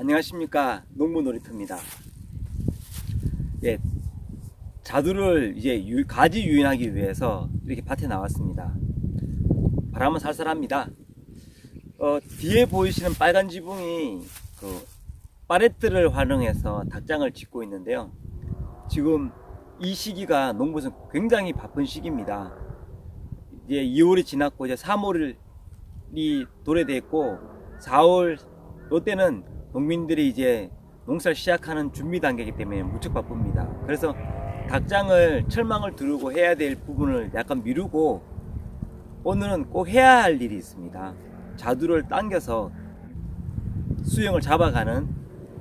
안녕하십니까, 농부놀이터입니다. 예, 자두를 이제 가지 유인하기 위해서 이렇게 밭에 나왔습니다. 바람은 살살합니다. 뒤에 보이시는 빨간 지붕이 팔레트를 활용해서 닭장을 짓고 있는데요. 지금 이 시기가 농부는 굉장히 바쁜 시기입니다. 이제 2월이 지났고 이제 3월이 도래됐고 4월 이때는 농민들이 이제 농사를 시작하는 준비 단계이기 때문에 무척 바쁩니다. 그래서 닭장을 철망을 두르고 해야 될 부분을 약간 미루고 오늘은 꼭 해야 할 일이 있습니다. 자두를 당겨서 수영을 잡아가는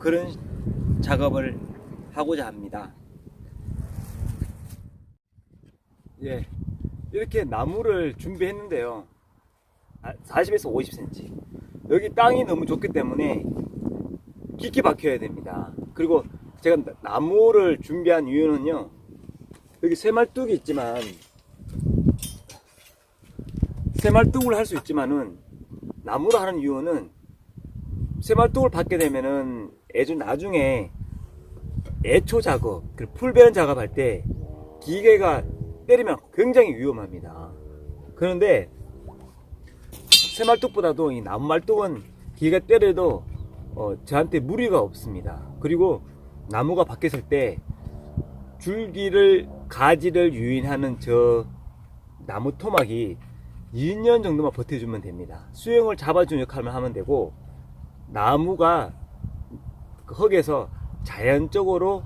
그런 작업을 하고자 합니다. 예, 이렇게 나무를 준비했는데요. 40에서 50cm. 여기 땅이 너무 좋기 때문에 깊게 박혀야 됩니다. 그리고 제가 나무를 준비한 이유는요, 여기 새말뚝이 있지만, 새말뚝을 할 수 있지만은 나무로 하는 이유는 새말뚝을 받게 되면은 나중에 애초 작업, 풀베는 작업할 때 기계가 때리면 굉장히 위험합니다. 그런데 새말뚝보다도 이 나무말뚝은 기계가 때려도 저한테 무리가 없습니다. 그리고 나무가 바뀌었을 때 가지를 유인하는 저 나무 토막이 2년 정도만 버텨주면 됩니다. 수영을 잡아주는 역할만 하면 되고, 나무가 그 흙에서 자연적으로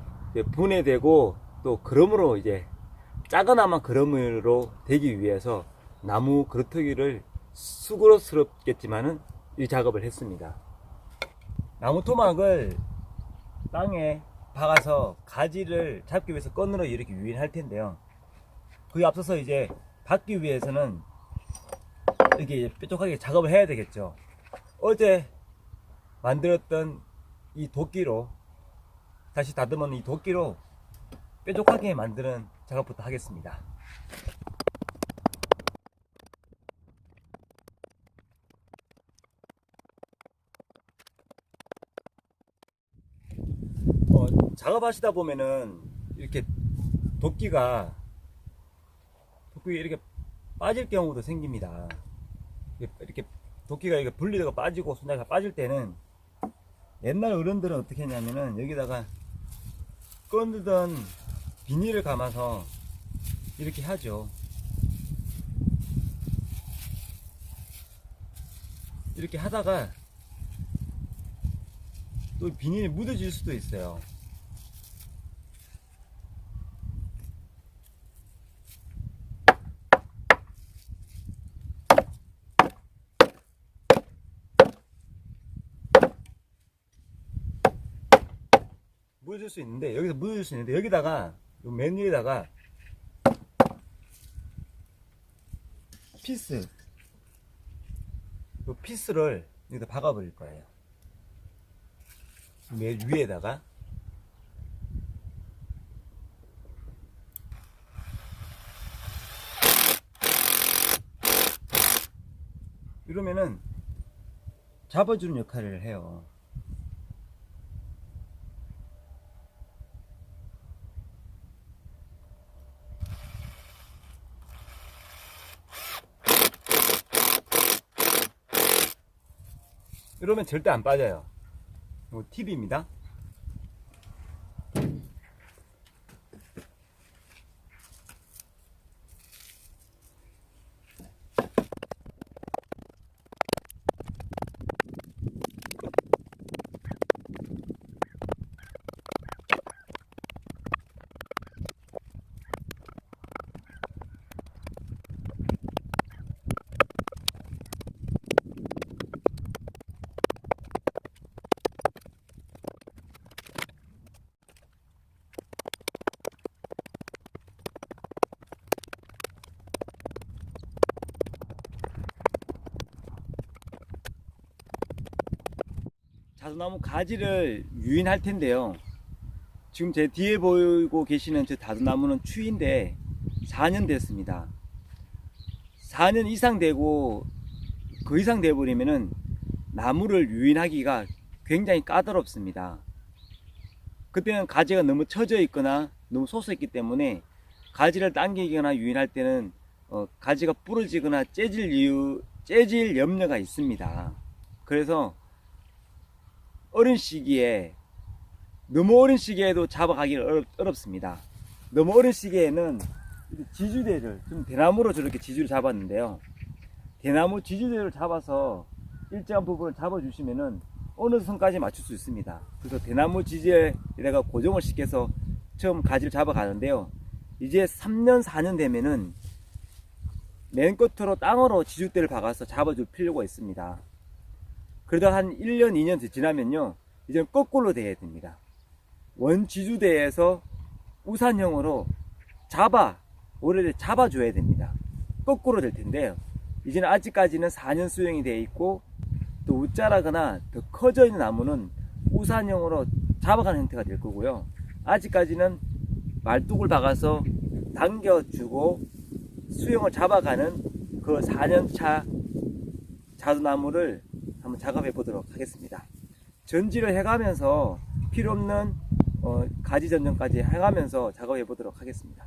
분해되고 또 그러므로 이제 작은아마 그러므로 되기 위해서 나무 그루터기를 수고스럽겠지만은 이 작업을 했습니다. 나무 토막을 땅에 박아서 가지를 잡기 위해서 끈으로 이렇게 유인할 텐데요. 그에 앞서서 이제 박기 위해서는 이렇게 뾰족하게 작업을 해야 되겠죠. 어제 만들었던 이 도끼로, 다시 다듬은 이 도끼로 뾰족하게 만드는 작업부터 하겠습니다. 작업하시다 보면은 이렇게 도끼가 이렇게 빠질 경우도 생깁니다. 이렇게 도끼가 이렇게 분리되고 빠지고 손잡이가 빠질 때는 옛날 어른들은 어떻게 했냐면은 여기다가 끈드던 비닐을 감아서 이렇게 하죠. 이렇게 하다가 또 비닐이 묻어질 수도 있어요. 묻어질 수 있는데, 여기서 묻어질 수 있는데, 여기다가 맨 위에다가 피스를 여기다 박아버릴 거예요. 맨 위에다가. 이러면은 잡아주는 역할을 해요. 이러면 절대 안 빠져요. 이거 팁입니다. 자두나무 가지를 유인할 텐데요. 지금 제 뒤에 보이고 계시는 저 자두나무는 추인데 4년 됐습니다. 4년 이상 되고 그 이상 돼버리면은 나무를 유인하기가 굉장히 까다롭습니다. 그때는 가지가 너무 처져 있거나 너무 솟아 있기 때문에 가지를 당기거나 유인할 때는 가지가 부러지거나 째질 염려가 있습니다. 그래서 너무 어린 시기에도 잡아가기 어렵습니다. 너무 어린 시기에는 지주대를, 좀 대나무로 저렇게 지주를 잡았는데요. 대나무 지주대를 잡아서 일정한 부분을 잡아주시면은 어느 선까지 맞출 수 있습니다. 그래서 대나무 지지에다가 고정을 시켜서 처음 가지를 잡아가는데요. 이제 3년, 4년 되면은 맨 끝으로 땅으로 지주대를 박아서 잡아줄 필요가 있습니다. 그러다 한 1년, 2년 지나면요, 이제 거꾸로 돼야 됩니다. 원 지주대에서 우산형으로 오래를 잡아줘야 됩니다. 거꾸로 될 텐데요. 이제는 아직까지는 4년 수용이 되어 있고, 또 웃자라거나 더 커져 있는 나무는 우산형으로 잡아가는 형태가 될 거고요. 아직까지는 말뚝을 박아서 당겨주고 수영을 잡아가는 그 4년차 자두나무를 한번 작업해 보도록 하겠습니다. 전지를 해가면서 필요없는 가지 전정까지 해가면서 작업해 보도록 하겠습니다.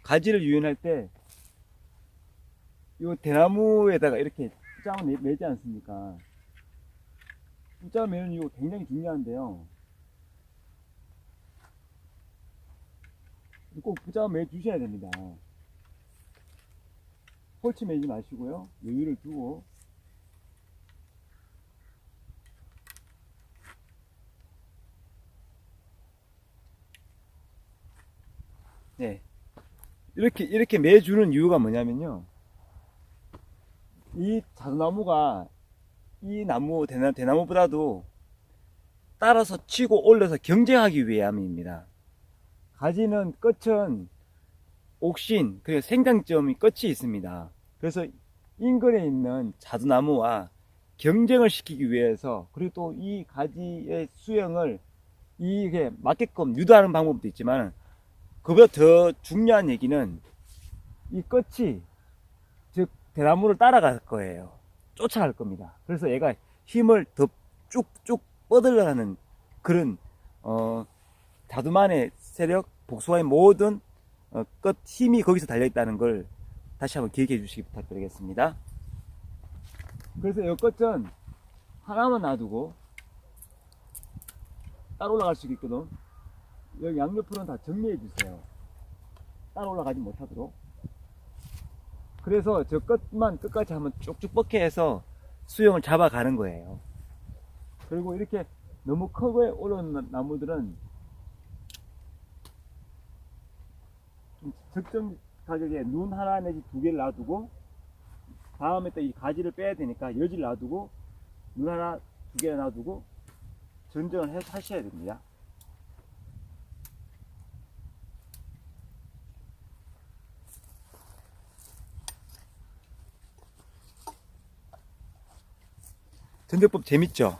가지를 유인할 때 이 대나무에다가 이렇게 짱을 매지 않습니까? 짱을 매는 이유가 굉장히 중요한데요. 꼭 부장을 매 주셔야 됩니다. 홀치 매지 마시고요. 여유를 두고. 네. 이렇게 매주는 이유가 뭐냐면요. 이 자두나무가 이 대나무보다도 따라서 치고 올려서 경쟁하기 위함입니다. 가지는 끝은 옥신, 그리고 생장점이 끝이 있습니다. 그래서 인근에 있는 자두나무와 경쟁을 시키기 위해서, 그리고 또 이 가지의 수영을 이게 맞게끔 유도하는 방법도 있지만, 그보다 더 중요한 얘기는 이 끝이, 즉 대나무를 따라갈 거예요. 쫓아갈 겁니다. 그래서 얘가 힘을 더 쭉쭉 뻗으려는 그런 자두만의 세력, 복숭아의 모든 끝 힘이 거기서 달려있다는 걸 다시 한번 기억해 주시기 부탁드리겠습니다. 그래서 이 끝은 하나만 놔두고 따로 올라갈 수 있거든. 여기 양옆으로는 다 정리해 주세요. 따로 올라가지 못하도록. 그래서 저 끝만 끝까지 한번 쭉쭉 뻗게 해서 수영을 잡아가는 거예요. 그리고 이렇게 너무 크게 올라온 나무들은 좀 적정 가격에 눈 하나 내지 두 개를 놔두고 다음에 또 이 가지를 빼야 되니까 여지를 놔두고 눈 하나 두 개를 놔두고 전정을 하셔야 됩니다. 전정법 재밌죠?